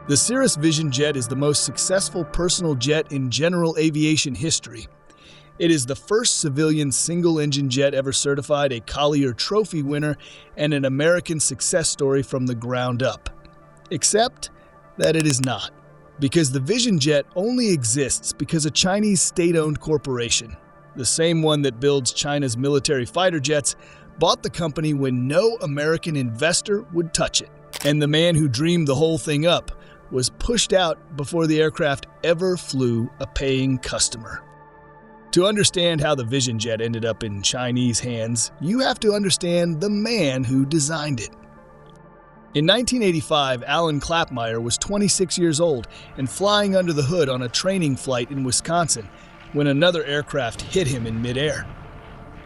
The Cirrus Vision Jet is the most successful personal jet in general aviation history. It is the first civilian single-engine jet ever certified, a Collier Trophy winner, and an American success story from the ground up. Except that it is not, because the Vision Jet only exists because a Chinese state-owned corporation, the same one that builds China's military fighter jets, bought the company when no American investor would touch it. And the man who dreamed the whole thing up was pushed out before the aircraft ever flew a paying customer. To understand how the Vision Jet ended up in Chinese hands, you have to understand the man who designed it. In 1985, Alan Klappmeyer was 26 years old and flying under the hood on a training flight in Wisconsin when another aircraft hit him in midair.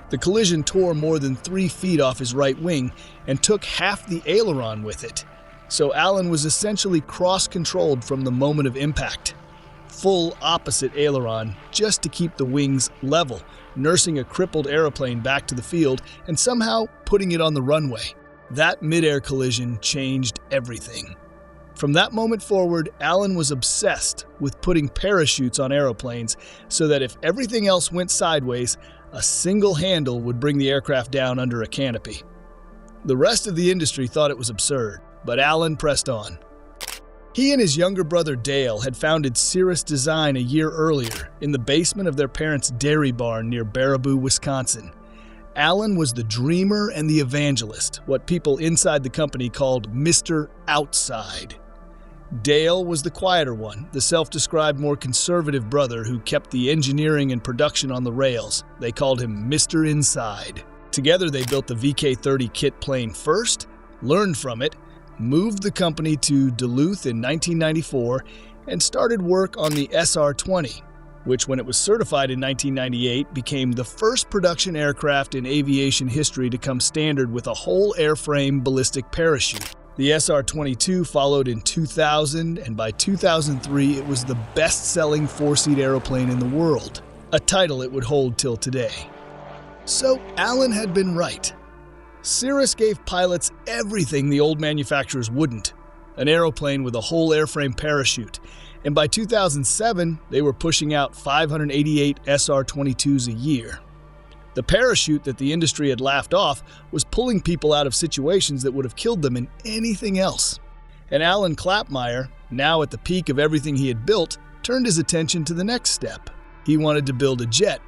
The collision tore more than 3 feet off his right wing and took half the aileron with it, so Alan was essentially cross-controlled from the moment of impact. Full opposite aileron just to keep the wings level, nursing a crippled aeroplane back to the field and somehow putting it on the runway. That midair collision changed everything. From that moment forward, Alan was obsessed with putting parachutes on aeroplanes so that if everything else went sideways, a single handle would bring the aircraft down under a canopy. The rest of the industry thought it was absurd, but Alan pressed on. He and his younger brother Dale had founded Cirrus Design a year earlier in the basement of their parents' dairy barn near Baraboo, Wisconsin. Alan was the dreamer and the evangelist, what people inside the company called Mr. Outside. Dale was the quieter one, the self-described more conservative brother who kept the engineering and production on the rails. They called him Mr. Inside. Together they built the VK-30 kit plane first, learned from it, moved the company to Duluth in 1994, and started work on the SR-20, which when it was certified in 1998 became the first production aircraft in aviation history to come standard with a whole airframe ballistic parachute. The SR-22 followed in 2000, and by 2003 it was the best-selling 4-seat aeroplane in the world, a title it would hold till today. So Alan had been right. Cirrus gave pilots everything the old manufacturers wouldn't, an aeroplane with a whole airframe parachute, and by 2007 they were pushing out 588 SR-22s a year. The parachute that the industry had laughed off was pulling people out of situations that would have killed them in anything else. And Alan Klappmeyer, now at the peak of everything he had built, turned his attention to the next step. He wanted to build a jet.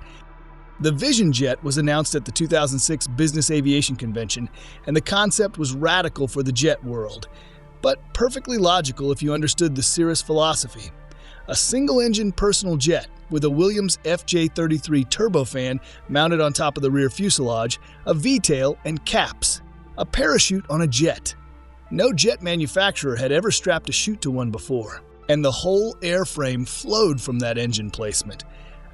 The Vision Jet was announced at the 2006 Business Aviation Convention, and the concept was radical for the jet world, but perfectly logical if you understood the Cirrus philosophy. A single-engine personal jet with a Williams FJ-33 turbofan mounted on top of the rear fuselage, a V-tail, and caps. A parachute on a jet. No jet manufacturer had ever strapped a chute to one before, and the whole airframe flowed from that engine placement.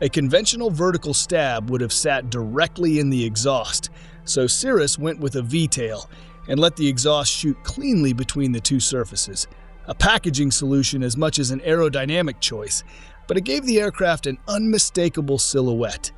A conventional vertical stab would have sat directly in the exhaust, so Cirrus went with a V-tail and let the exhaust shoot cleanly between the two surfaces. A packaging solution as much as an aerodynamic choice, but it gave the aircraft an unmistakable silhouette.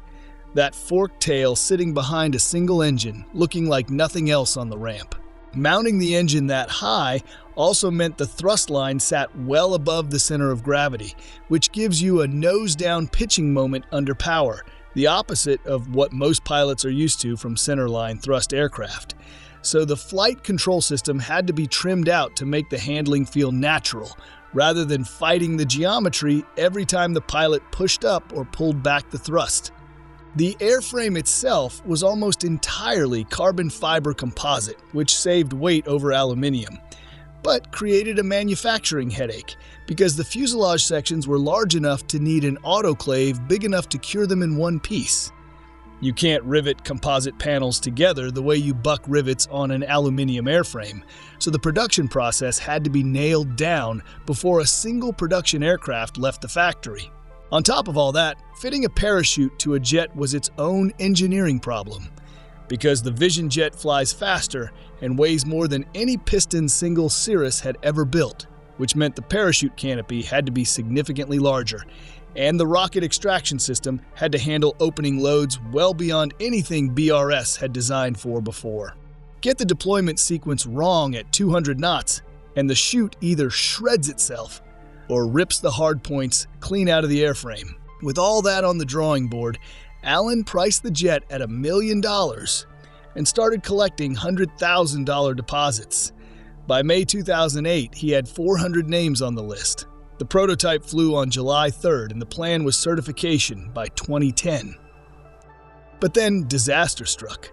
That forked tail sitting behind a single engine, looking like nothing else on the ramp. Mounting the engine that high also meant the thrust line sat well above the center of gravity, which gives you a nose-down pitching moment under power, the opposite of what most pilots are used to from centerline thrust aircraft. So the flight control system had to be trimmed out to make the handling feel natural, rather than fighting the geometry every time the pilot pushed up or pulled back the thrust. The airframe itself was almost entirely carbon fiber composite, which saved weight over aluminium, but created a manufacturing headache because the fuselage sections were large enough to need an autoclave big enough to cure them in one piece. You can't rivet composite panels together the way you buck rivets on an aluminium airframe, so the production process had to be nailed down before a single production aircraft left the factory. On top of all that, fitting a parachute to a jet was its own engineering problem, because the Vision Jet flies faster and weighs more than any piston single Cirrus had ever built, which meant the parachute canopy had to be significantly larger, and the rocket extraction system had to handle opening loads well beyond anything BRS had designed for before. Get the deployment sequence wrong at 200 knots, and the chute either shreds itself or rips the hard points clean out of the airframe. With all that on the drawing board, Allen priced the jet at $1 million and started collecting $100,000 deposits. By May 2008, he had 400 names on the list. The prototype flew on July 3rd, and the plan was certification by 2010. But then disaster struck.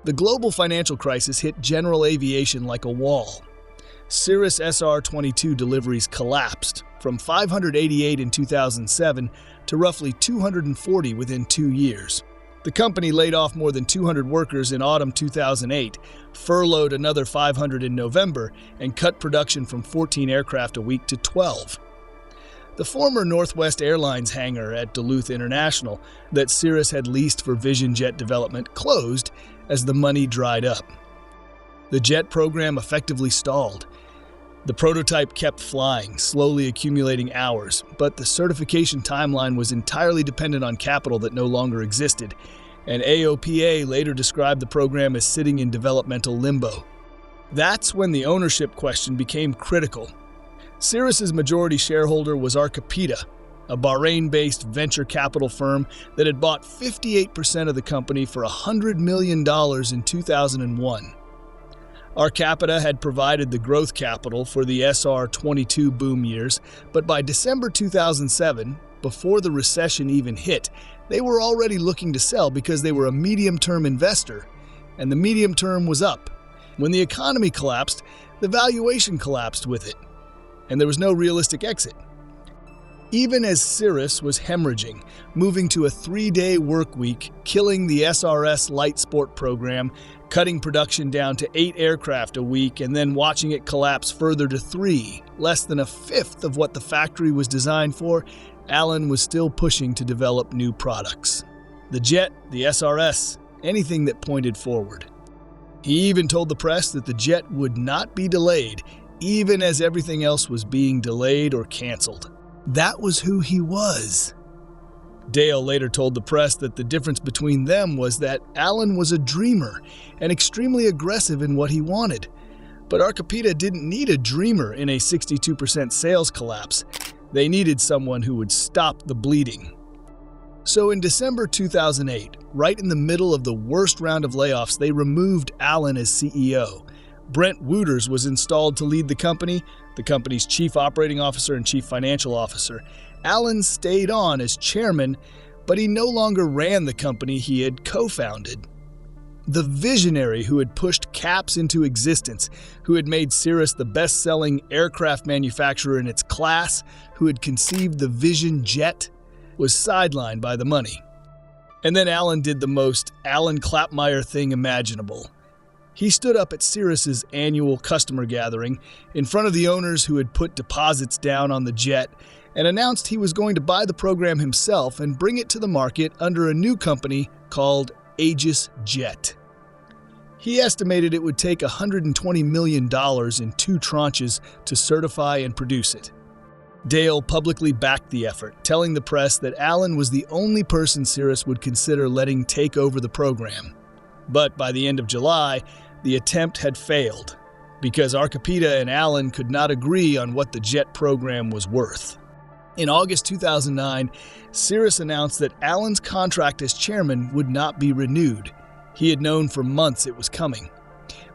The global financial crisis hit general aviation like a wall. Cirrus SR-22 deliveries collapsed from 588 in 2007 to roughly 240 within 2 years. The company laid off more than 200 workers in autumn 2008, furloughed another 500 in November, and cut production from 14 aircraft a week to 12. The former Northwest Airlines hangar at Duluth International that Cirrus had leased for Vision Jet development closed as the money dried up. The jet program effectively stalled. The prototype kept flying, slowly accumulating hours, but the certification timeline was entirely dependent on capital that no longer existed, and AOPA later described the program as sitting in developmental limbo. That's when the ownership question became critical. Cirrus's majority shareholder was Arcapita, a Bahrain-based venture capital firm that had bought 58% of the company for $100 million in 2001. Arcapita had provided the growth capital for the SR-22 boom years, but by December 2007, before the recession even hit, they were already looking to sell because they were a medium-term investor, and the medium term was up. When the economy collapsed, the valuation collapsed with it, and there was no realistic exit. Even as Cirrus was hemorrhaging, moving to a 3-day work week, killing the SRS light sport program, cutting production down to 8 aircraft a week, and then watching it collapse further to 3, less than a fifth of what the factory was designed for, Allen was still pushing to develop new products. The jet, the SRS, anything that pointed forward. He even told the press that the jet would not be delayed, even as everything else was being delayed or canceled. That was who he was. Dale later told the press that the difference between them was that Allen was a dreamer and extremely aggressive in what he wanted. But Arcapita didn't need a dreamer in a 62% sales collapse. They needed someone who would stop the bleeding. So in December 2008, right in the middle of the worst round of layoffs, they removed Allen as CEO. Brent Wooters was installed to lead the company's chief operating officer and chief financial officer. Allen stayed on as chairman, but he no longer ran the company he had co-founded. The visionary who had pushed CAPS into existence, who had made Cirrus the best-selling aircraft manufacturer in its class, who had conceived the Vision Jet, was sidelined by the money. And then Allen did the most Alan Clapmeyer thing imaginable. He stood up at Cirrus's annual customer gathering in front of the owners who had put deposits down on the jet and announced he was going to buy the program himself and bring it to the market under a new company called Aegis Jet. He estimated it would take $120 million in 2 tranches to certify and produce it. Dale publicly backed the effort, telling the press that Allen was the only person Cirrus would consider letting take over the program. But by the end of July, the attempt had failed, because Arcapita and Allen could not agree on what the jet program was worth. In August 2009, Cirrus announced that Allen's contract as chairman would not be renewed. He had known for months it was coming.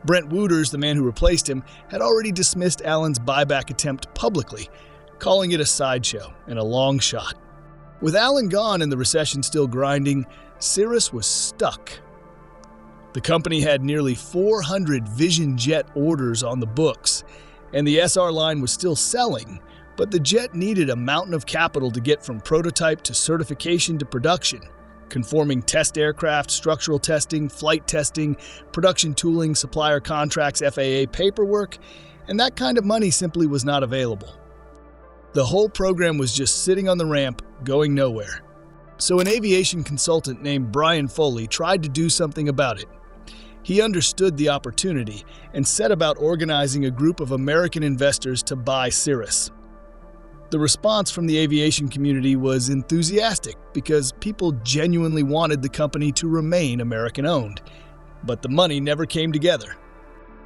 Brent Wooters, the man who replaced him, had already dismissed Allen's buyback attempt publicly, calling it a sideshow and a long shot. With Allen gone and the recession still grinding, Cirrus was stuck. The company had nearly 400 Vision Jet orders on the books, and the SR line was still selling, but the jet needed a mountain of capital to get from prototype to certification to production, conforming test aircraft, structural testing, flight testing, production tooling, supplier contracts, FAA paperwork, and that kind of money simply was not available. The whole program was just sitting on the ramp, going nowhere. So an aviation consultant named Brian Foley tried to do something about it. He understood the opportunity and set about organizing a group of American investors to buy Cirrus. The response from the aviation community was enthusiastic because people genuinely wanted the company to remain American-owned. But the money never came together.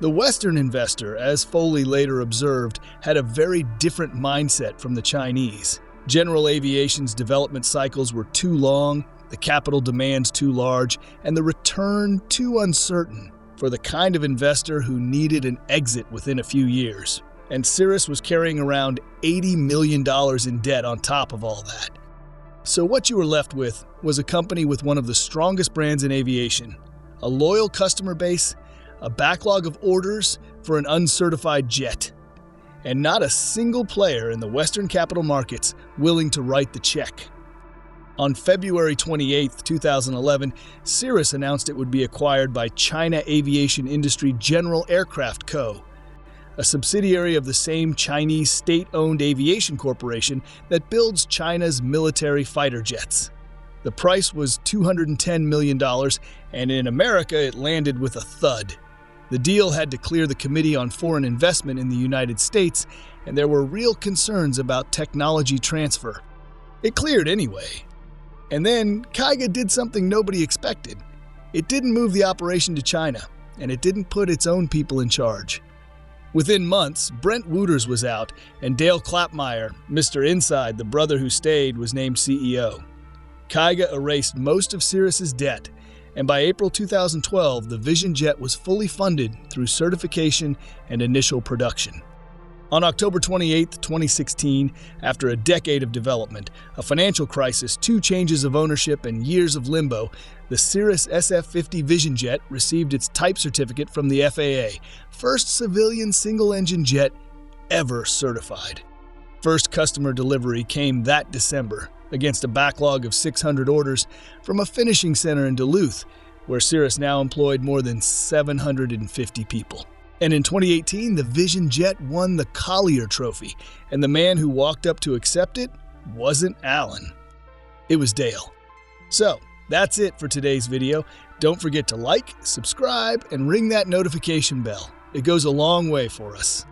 The Western investor, as Foley later observed, had a very different mindset from the Chinese. General Aviation's development cycles were too long, the capital demands too large, and the return too uncertain for the kind of investor who needed an exit within a few years. And Cirrus was carrying around $80 million in debt on top of all that. So what you were left with was a company with one of the strongest brands in aviation, a loyal customer base, a backlog of orders for an uncertified jet, and not a single player in the Western capital markets willing to write the check. On February 28, 2011, Cirrus announced it would be acquired by China Aviation Industry General Aircraft Co., a subsidiary of the same Chinese state-owned aviation corporation that builds China's military fighter jets. The price was $210 million, and in America it landed with a thud. The deal had to clear the Committee on Foreign Investment in the United States, and there were real concerns about technology transfer. It cleared anyway. And then Kaiga did something nobody expected. It didn't move the operation to China, and it didn't put its own people in charge. Within months, Brent Wooters was out, and Dale Clapmeyer, Mr. Inside, the brother who stayed, was named CEO. Kaiga erased most of Cirrus's debt, and by April 2012, the Vision Jet was fully funded through certification and initial production. On October 28, 2016, after a decade of development, a financial crisis, 2 changes of ownership, and years of limbo, the Cirrus SF-50 Vision Jet received its type certificate from the FAA, first civilian single-engine jet ever certified. First customer delivery came that December, against a backlog of 600 orders from a finishing center in Duluth, where Cirrus now employed more than 750 people. And in 2018, the Vision Jet won the Collier Trophy, and the man who walked up to accept it wasn't Alan. It was Dale. So, that's it for today's video. Don't forget to like, subscribe, and ring that notification bell. It goes a long way for us.